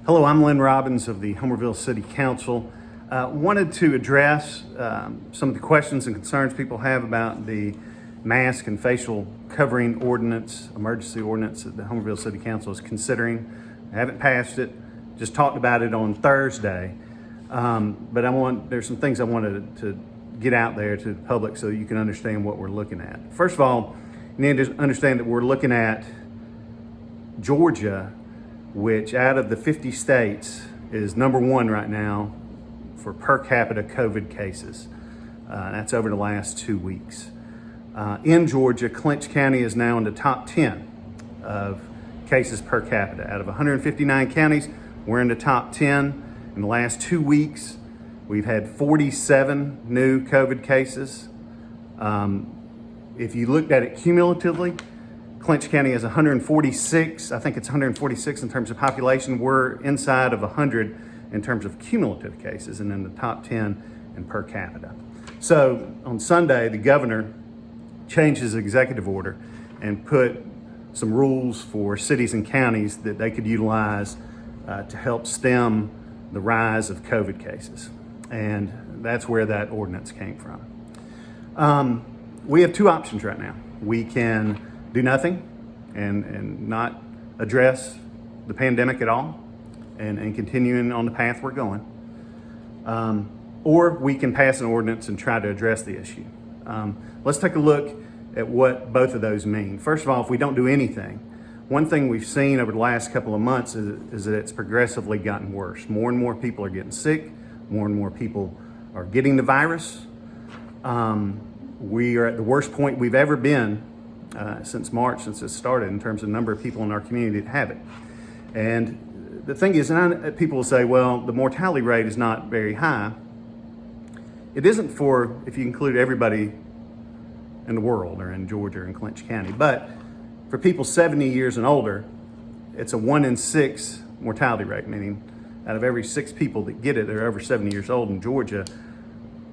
Hello, I'm Robbins of the Homerville City Council. Wanted to address some of the questions and concerns people have about the mask and facial covering ordinance, emergency ordinance that the Homerville City Council is considering. I haven't passed it, just talked about it on Thursday. But there's some things I wanted to get out there to the public so you can understand what we're looking at. First of all, you need to understand that we're looking at Georgia, which out of the 50 states is number one right now for per capita COVID cases. That's over the last 2 weeks. In Georgia, Clinch County is now in the top 10 of cases per capita. Out of 159 counties, we're in the top 10. In the last 2 weeks, we've had 47 new COVID cases. If you looked at it cumulatively, Clinch County has 146. I think it's 146 in terms of population. We're inside of 100 in terms of cumulative cases and in the top 10 in per capita. So on Sunday, the governor changed his executive order and put some rules for cities and counties that they could utilize to help stem the rise of COVID cases. And that's where that ordinance came from. We have two options right now. We can do nothing and not address the pandemic at all and continuing on the path we're going. Or we can pass an ordinance and try to address the issue. Let's take a look at what both of those mean. First of all, if we don't do anything, one thing we've seen over the last couple of months is that it's progressively gotten worse. More and more people are getting sick. More and more people are getting the virus. We are at the worst point we've ever been since March, since it started, in terms of number of people in our community that have it. And the thing is, and people will say, well, the mortality rate is not very high. It isn't for, if you include everybody in the world or in Georgia or in Clinch County, but for people 70 years and older, it's a 1 in 6 mortality rate, meaning out of every 6 people that get it that are over 70 years old in Georgia,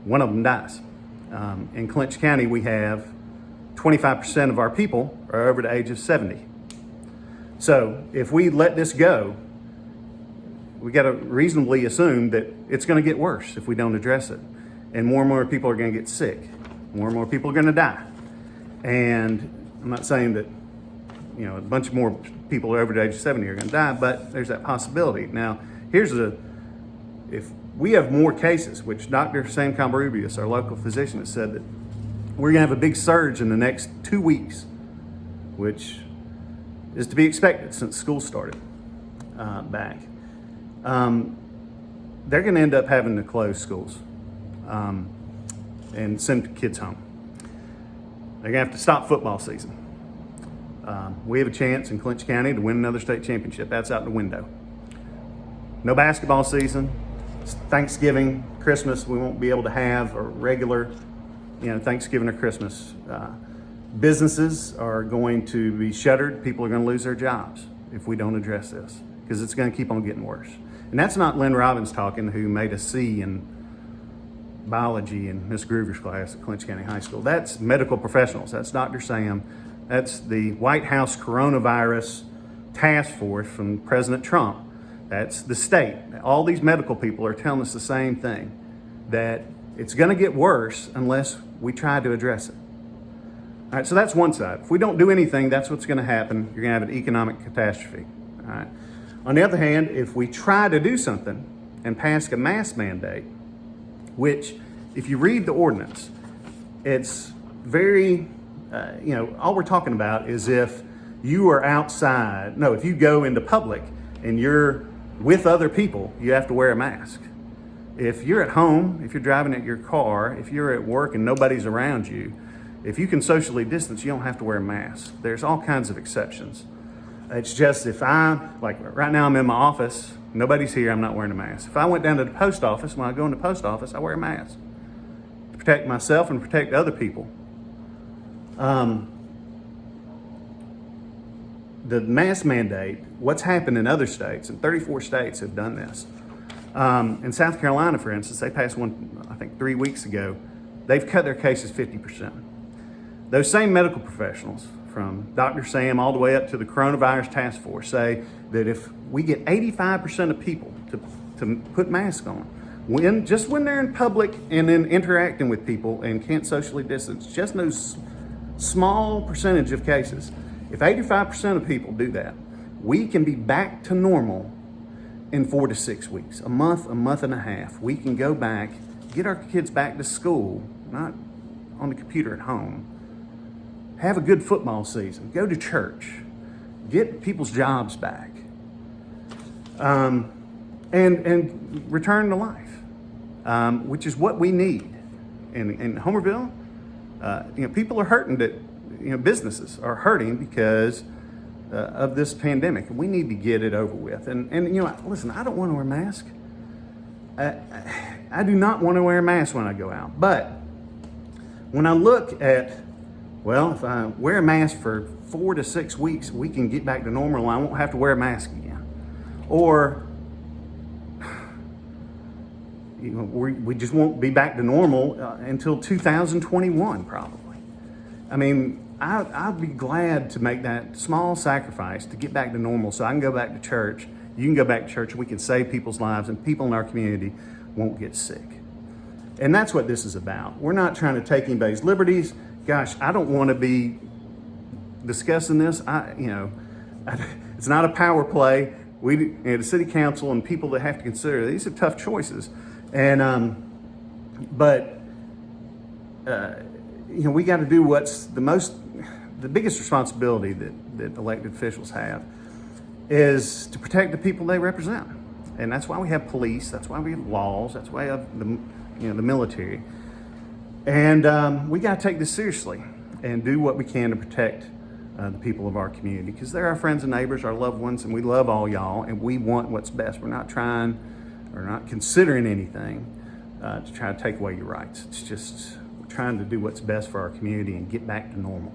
one of them dies. In Clinch County, we have 25% of our people are over the age of 70. So if we let this go, we got to reasonably assume that it's going to get worse if we don't address it. And more people are going to get sick. More and more people are going to die. And I'm not saying that, a bunch of more people over the age of 70 are going to die, but there's that possibility. Now, if we have more cases, which Dr. Sam Calbarubius, our local physician, has said that we're going to have a big surge in the next 2 weeks, which is to be expected since school started back. They're going to end up having to close schools and send kids home. They're going to have to stop football season. We have a chance in Clinch County to win another state championship. That's out the window. No basketball season. It's Thanksgiving, Christmas, we won't be able to have a regular Thanksgiving or Christmas. Businesses are going to be shuttered. People are going to lose their jobs if we don't address this, because it's going to keep on getting worse. And that's not Lynn Robbins talking, who made a C in biology in Miss Groover's class at Clinch County High School. That's medical professionals. That's Dr. Sam. That's the White House coronavirus task force from President Trump. That's the state. All these medical people are telling us the same thing, that it's going to get worse unless we try to address it. All right, so that's one side. If we don't do anything, that's what's going to happen. You're going to have an economic catastrophe. All right. On the other hand, if we try to do something and pass a mask mandate, which, if you read the ordinance, it's very, all we're talking about is if you are outside. No, if you go into public and you're with other people, you have to wear a mask. If you're at home, if you're driving at your car, if you're at work and nobody's around you, if you can socially distance, you don't have to wear a mask. There's all kinds of exceptions. It's just like right now I'm in my office, nobody's here, I'm not wearing a mask. If I went down to the post office, when I go in the post office, I wear a mask to protect myself and protect other people. The mask mandate, what's happened in other states, and 34 states have done this. In South Carolina, for instance, they passed one, I think 3 weeks ago. They've cut their cases 50%. Those same medical professionals from Dr. Sam all the way up to the coronavirus task force, say that if we get 85% of people to put masks on, just when they're in public and then interacting with people and can't socially distance, just those small percentage of cases, if 85% of people do that, we can be back to normal in 4 to 6 weeks, a month and a half. We can go back, get our kids back to school, not on the computer at home, have a good football season, go to church, get people's jobs back, and return to life, which is what we need. In Homerville, people are hurting that, businesses are hurting because of this pandemic. We need to get it over with. And listen, I don't want to wear a mask. I do not want to wear a mask when I go out. But when I look at, if I wear a mask for 4 to 6 weeks, we can get back to normal and I won't have to wear a mask again. Or, we just won't be back to normal until 2021, probably. I mean, I'd be glad to make that small sacrifice to get back to normal so I can go back to church. You can go back to church and we can save people's lives and people in our community won't get sick. And that's what this is about. We're not trying to take anybody's liberties. Gosh, I don't want to be discussing this. It's not a power play. The city council and people that have to consider, these are tough choices. And, we got to do what's the biggest responsibility that elected officials have is to protect the people they represent. And that's why we have police, that's why we have laws, that's why we have the military. And we got to take this seriously and do what we can to protect the people of our community, because they're our friends and neighbors, our loved ones, and we love all y'all, and we want what's best. We're not considering anything to try to take away your rights. It's just we're trying to do what's best for our community and get back to normal.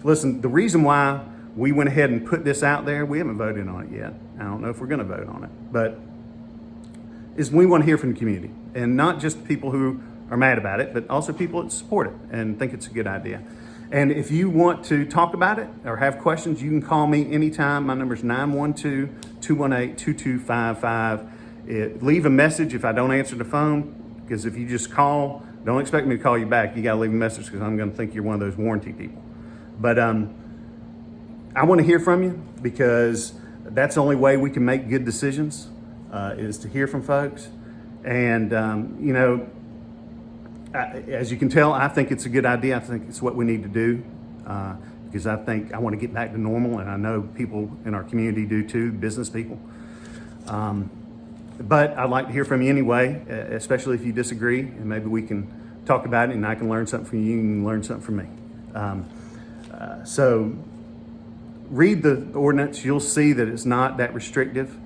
Listen, the reason why we went ahead and put this out there, we haven't voted on it yet. I don't know if we're going to vote on it, but is we want to hear from the community, and not just people who are mad about it, but also people that support it and think it's a good idea. And if you want to talk about it or have questions, you can call me anytime. My number is 912-218-2255. Leave a message if I don't answer the phone, because if you just call, don't expect me to call you back. You got to leave a message, because I'm going to think you're one of those warranty people. But I want to hear from you, because that's the only way we can make good decisions, is to hear from folks. And, as you can tell, I think it's a good idea. I think it's what we need to do, because I want to get back to normal, and I know people in our community do too, business people. But I'd like to hear from you anyway, especially if you disagree, and maybe we can talk about it, and I can learn something from you, and you can learn something from me. So read the ordinance. You'll see that it's not that restrictive.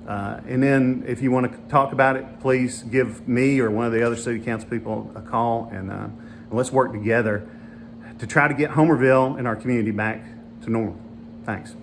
And then if you want to talk about it, please give me or one of the other city council people a call, and let's work together to try to get Homerville and our community back to normal. Thanks.